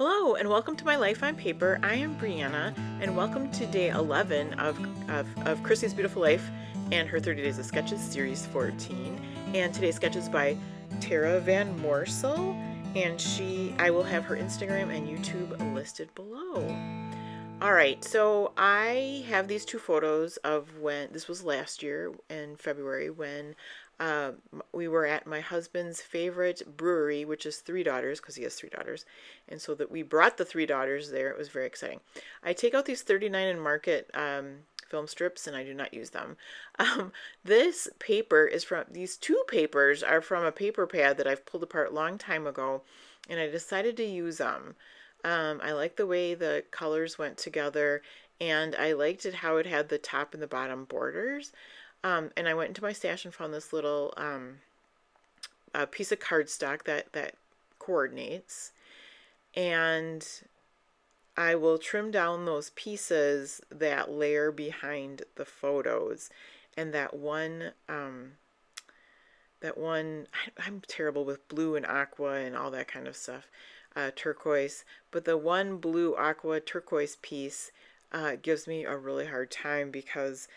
Hello and welcome to My Life on Paper. I am Brianna and welcome to day 11 of Christy's Beautiful Life and her 30 Days of Sketches series 14. And today's sketch is by Tara Van Moorsel, and I will have her Instagram and YouTube listed below. All right, so I have these two photos of when this was last year in February when uh, we were at my husband's favorite brewery, which is Three Daughters, because he has three daughters, and so that we brought the three daughters there. It was very exciting. I take out these 39 and market film strips, and I do not use them. This paper is from these two papers are from a paper pad that I've pulled apart a long time ago, and I decided to use them. I like the way the colors went together, and I liked it how it had the top and the bottom borders. And I went into my stash and found this little piece of cardstock that coordinates. And I will trim down those pieces that layer behind the photos. And I'm terrible with blue and aqua and all that kind of stuff. Turquoise, but the one blue aqua turquoise piece gives me a really hard time because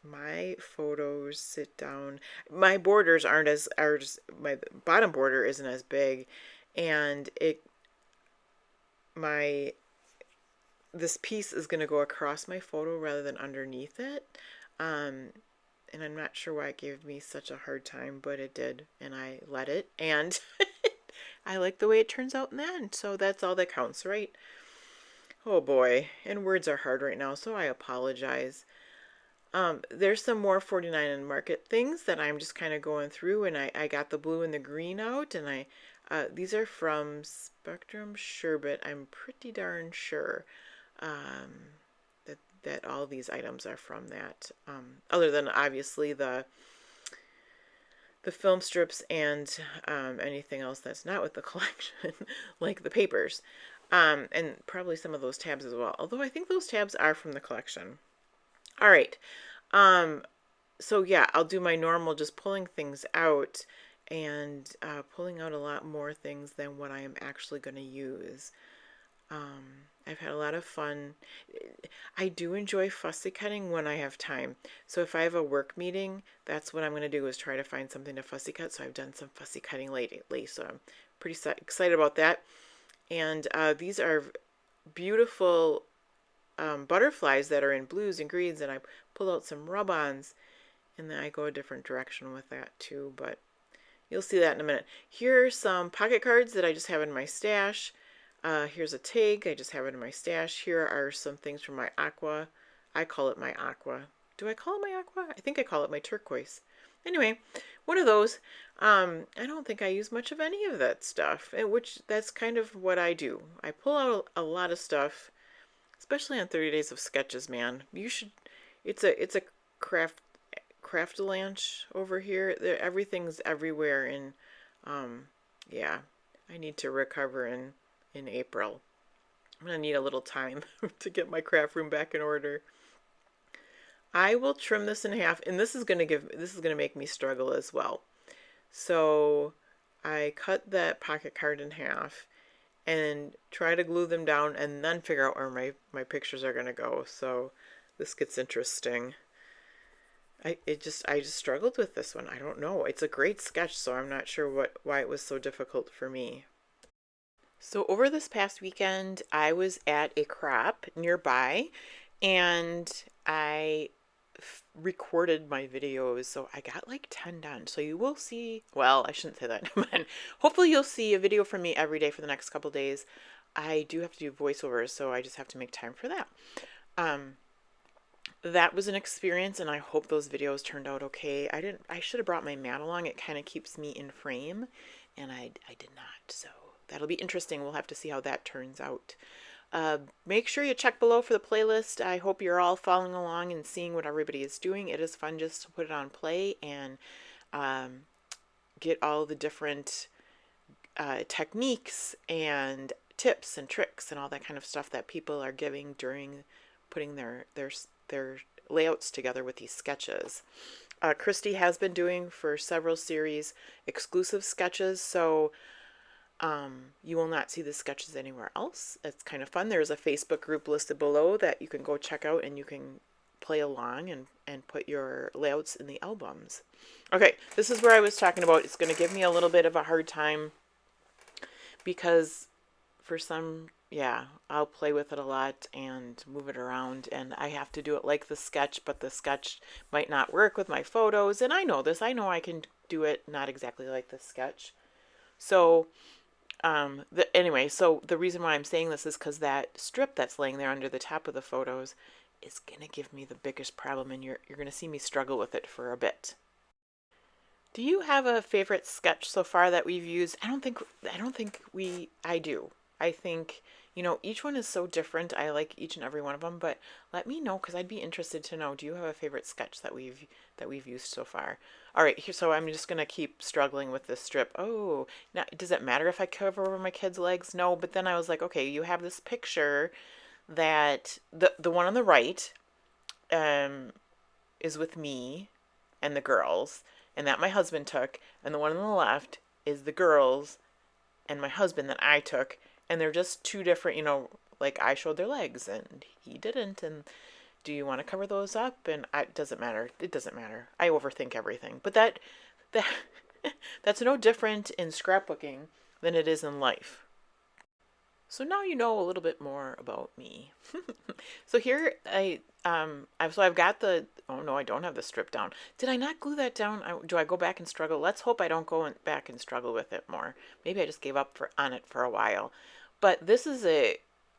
my photos sit down. My borders my bottom border isn't as big, and this piece is going to go across my photo rather than underneath it. And I'm not sure why it gave me such a hard time, but it did, and I let it, and I like the way it turns out in the end, so that's all that counts, right? Oh boy, and words are hard right now, so I apologize. There's some more 49 and market things that I'm just kind of going through, and I got the blue and the green out, and these are from Spectrum Sherbet. I'm pretty darn sure that all these items are from that, other than obviously the film strips and anything else that's not with the collection, like the papers, and probably some of those tabs as well, although I think those tabs are from the collection. All right, so yeah, I'll do my normal just pulling things out and pulling out a lot more things than what I am actually going to use. I've had a lot of fun. I do enjoy fussy cutting when I have time. So if I have a work meeting, that's what I'm going to do, is try to find something to fussy cut. So I've done some fussy cutting lately, so I'm pretty excited about that. And these are beautiful butterflies that are in blues and greens, and I pull out some rub-ons, and then I go a different direction with that too, but you'll see that in a minute. Here are some pocket cards that I just have in my stash. Here's a tag. I just have it in my stash. Here are some things from my aqua. I call it my aqua. Do I call it my aqua? I think I call it my turquoise. Anyway, one of those. I don't think I use much of any of that stuff, which that's kind of what I do. I pull out a lot of stuff, especially on 30 Days of Sketches, man. You should. It's a craft-a-lanch over here. Everything's everywhere, and yeah, I need to recover in April. I'm gonna need a little time to get my craft room back in order. I will trim this in half, and this is gonna make me struggle as well. So I cut that pocket card in half and try to glue them down, and then figure out where my pictures are gonna go. So this gets interesting. I just struggled with this one. I don't know. It's a great sketch, so I'm not sure why it was so difficult for me. So over this past weekend, I was at a crop nearby, and I recorded my videos, so I got like 10 done. So you will see, well, I shouldn't say that. Hopefully you'll see a video from me every day for the next couple days. I do have to do voiceovers, so I just have to make time for that. That was an experience, and I hope those videos turned out okay. I should have brought my mat along. It kind of keeps me in frame, and I did not, so that'll be interesting. We'll have to see how that turns out. Make sure you check below for the playlist. I hope you're all following along and seeing what everybody is doing. It is fun just to put it on play and get all the different techniques and tips and tricks and all that kind of stuff that people are giving during putting their layouts together with these sketches. Christy has been doing for several series exclusive sketches, so You will not see the sketches anywhere else. It's kind of fun. There's a Facebook group listed below that you can go check out, and you can play along and put your layouts in the albums. Okay, this is where I was talking about. It's going to give me a little bit of a hard time because for some, yeah, I'll play with it a lot and move it around, and I have to do it like the sketch, but the sketch might not work with my photos, and I know this. I know I can do it not exactly like the sketch. So anyway, so the reason why I'm saying this is because that strip that's laying there under the top of the photos is going to give me the biggest problem, and you're going to see me struggle with it for a bit. Do you have a favorite sketch so far that we've used? I do. I think, each one is so different. I like each and every one of them, but let me know because I'd be interested to know, do you have a favorite sketch that we've used so far? All right, here, so I'm just going to keep struggling with this strip. Oh, now does it matter if I cover over my kid's legs? No, but then I was like, okay, you have this picture that the one on the right is with me and the girls, and that my husband took, and the one on the left is the girls and my husband that I took, and they're just two different, like I showed their legs and he didn't, and do you want to cover those up? And it doesn't matter. It doesn't matter. I overthink everything. But that that's no different in scrapbooking than it is in life. So now you know a little bit more about me. So here I've got the, oh no, I don't have the strip down. Did I not glue that down? Do I go back and struggle? Let's hope I don't go back and struggle with it more. Maybe I just gave up on it for a while. But this is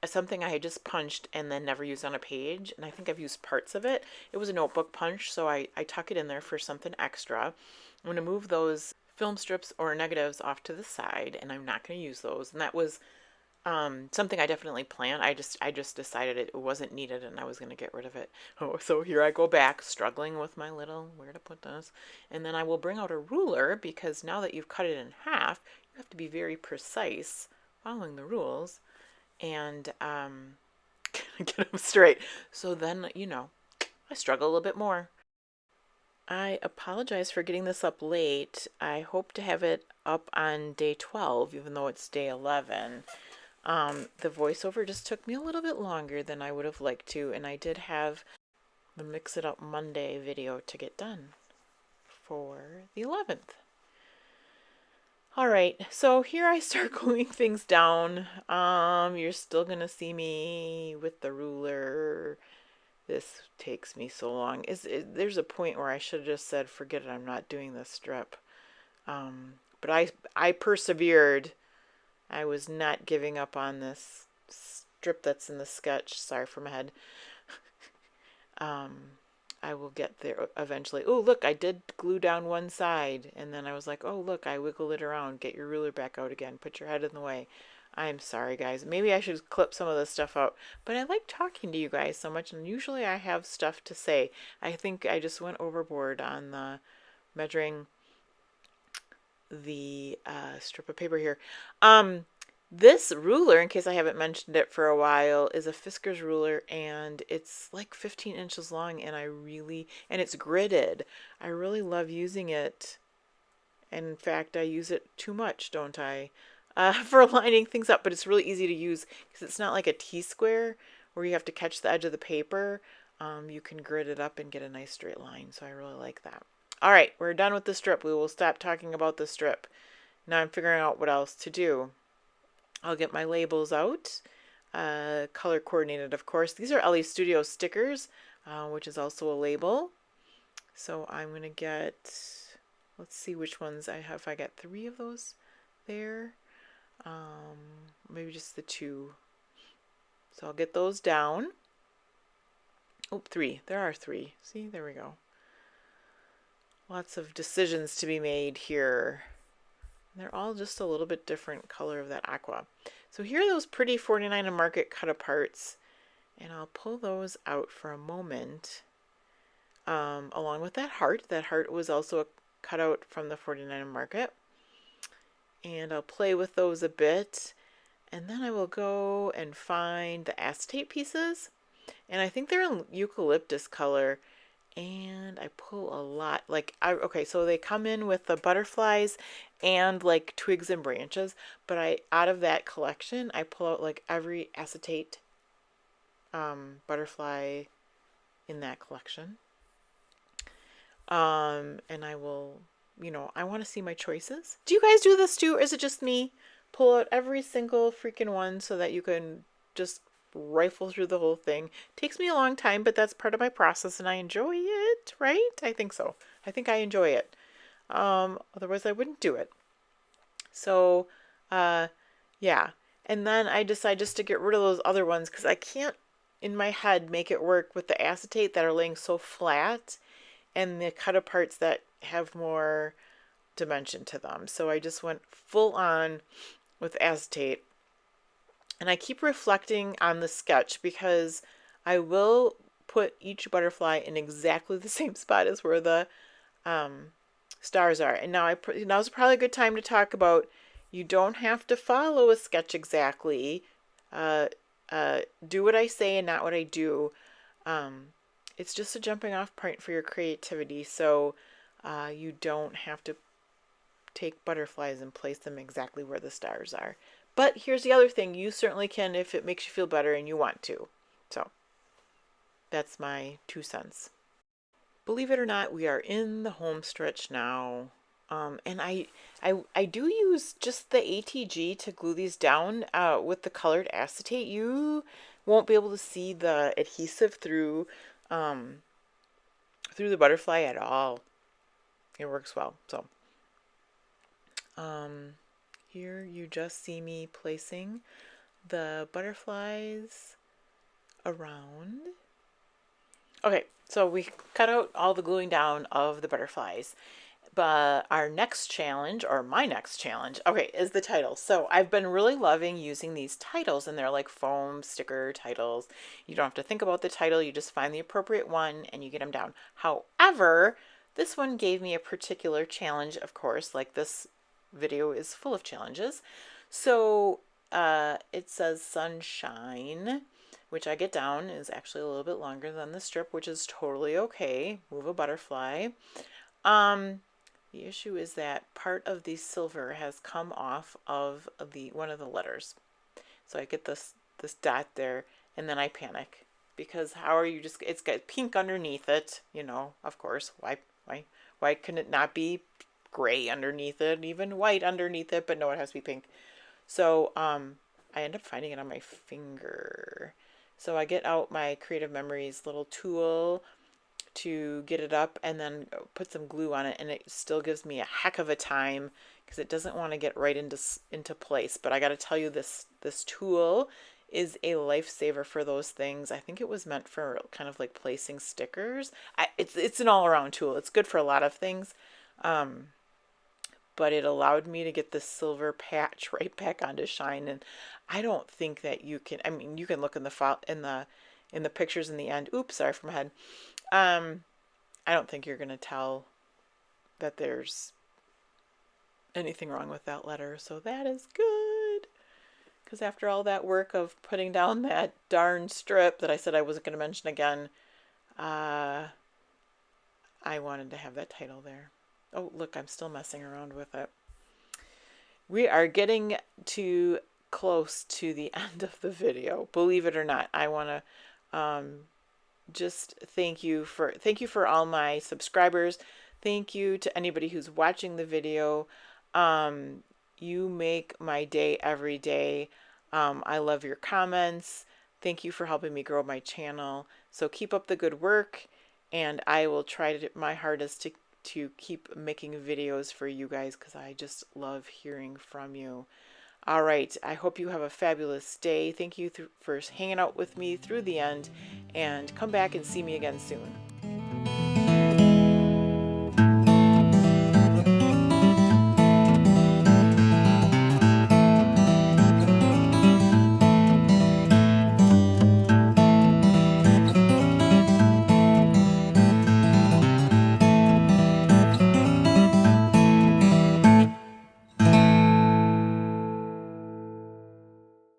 something I had just punched and then never used on a page, and I think I've used parts of it. It was a notebook punch, so I tuck it in there for something extra. I'm going to move those film strips or negatives off to the side, and I'm not going to use those. And that was something I definitely planned. I just decided it wasn't needed and I was going to get rid of it. Oh, so here I go back struggling with my little where to put this. And then I will bring out a ruler because now that you've cut it in half, you have to be very precise following the rules and get them straight. So then, I struggle a little bit more. I apologize for getting this up late. I hope to have it up on day 12, even though it's day 11. The voiceover just took me a little bit longer than I would have liked to, and I did have the Mix It Up Monday video to get done for the 11th. Alright, so here I start gluing things down. You're still gonna see me with the ruler. This takes me so long. There's a point where I should have just said, forget it, I'm not doing this strip. But I persevered. I was not giving up on this strip that's in the sketch. Sorry for my head. I will get there eventually. Oh, look, I did glue down one side. And then I was like, oh, look, I wiggle it around. Get your ruler back out again. Put your head in the way. I'm sorry, guys. Maybe I should clip some of this stuff out. But I like talking to you guys so much. And usually I have stuff to say. I think I just went overboard on the measuring the strip of paper here. This ruler, in case I haven't mentioned it for a while, is a Fisker's ruler, and it's like 15 inches long, and and it's gridded. I really love using it. And in fact, I use it too much, don't I? For lining things up, but it's really easy to use because it's not like a T-square where you have to catch the edge of the paper. You can grid it up and get a nice straight line, so I really like that. All right, we're done with the strip. We will stop talking about the strip. Now I'm figuring out what else to do. I'll get my labels out, color coordinated, of course. These are LE Studio stickers, which is also a label. So I'm going to get, let's see which ones I have. I got 3 of those there, maybe just the 2. So I'll get those down. Oh, 3. There are 3. See, there we go. Lots of decisions to be made here. They're all just a little bit different color of that aqua. So here are those pretty 49 and Market cut aparts, and I'll pull those out for a moment. Along with that heart. That heart was also a cutout from the 49 and Market. And I'll play with those a bit, and then I will go and find the acetate pieces, and I think they're in eucalyptus color, and I pull a lot. Like, okay, so they come in with the butterflies and like twigs and branches, but out of that collection, I pull out like every acetate butterfly in that collection. And I will, I want to see my choices. Do you guys do this too, or is it just me? Pull out every single freaking one so that you can just rifle through the whole thing. Takes me a long time, but that's part of my process and I enjoy it, right? I think so. I think I enjoy it. Otherwise I wouldn't do it. So, yeah. And then I decide just to get rid of those other ones because I can't, in my head, make it work with the acetate that are laying so flat and the cut aparts that have more dimension to them. So I just went full on with acetate. And I keep reflecting on the sketch because I will put each butterfly in exactly the same spot as where the stars are. And now's probably a good time to talk about you don't have to follow a sketch exactly. Do what I say and not what I do. It's just a jumping off point for your creativity. So you don't have to take butterflies and place them exactly where the stars are. But here's the other thing. You certainly can if it makes you feel better and you want to. So that's my 2 cents. Believe it or not, we are in the home stretch now. And I do use just the ATG to glue these down with the colored acetate. You won't be able to see the adhesive through the butterfly at all. It works well. So here you just see me placing the butterflies around. Okay, so we cut out all the gluing down of the butterflies. But our next challenge, or my next challenge, okay, is the titles. So I've been really loving using these titles, and they're like foam sticker titles. You don't have to think about the title, you just find the appropriate one and you get them down. However, this one gave me a particular challenge, of course, like this video is full of challenges. So it says sunshine, which I get down is actually a little bit longer than the strip, which is totally okay. Move a butterfly. The issue is that part of the silver has come off of one of the letters. So I get this dot there and then I panic because how are you just, it's got pink underneath it, of course. Why couldn't it not be gray underneath it, even white underneath it, but no, it has to be pink. So I end up finding it on my finger. So I get out my Creative Memories little tool to get it up and then put some glue on it, and it still gives me a heck of a time because it doesn't want to get right into place. But I got to tell you, this tool is a lifesaver for those things. I think it was meant for kind of like placing stickers. It's an all-around tool. It's good for a lot of things. But it allowed me to get the silver patch right back onto shine, and I don't think that you can, I mean, you can look in the file in the pictures in the end. Oops, sorry for my head. I don't think you're going to tell that there's anything wrong with that letter, so that is good. Because after all that work of putting down that darn strip that I said I wasn't going to mention again, I wanted to have that title there. Oh, look, I'm still messing around with it. We are getting too close to the end of the video. Believe it or not, I want to just thank you for all my subscribers. Thank you to anybody who's watching the video. You make my day every day. I love your comments. Thank you for helping me grow my channel. So keep up the good work, and I will try my hardest to keep making videos for you guys because I just love hearing from you. All right, I hope you have a fabulous day. Thank you for hanging out with me through the end, and come back and see me again soon.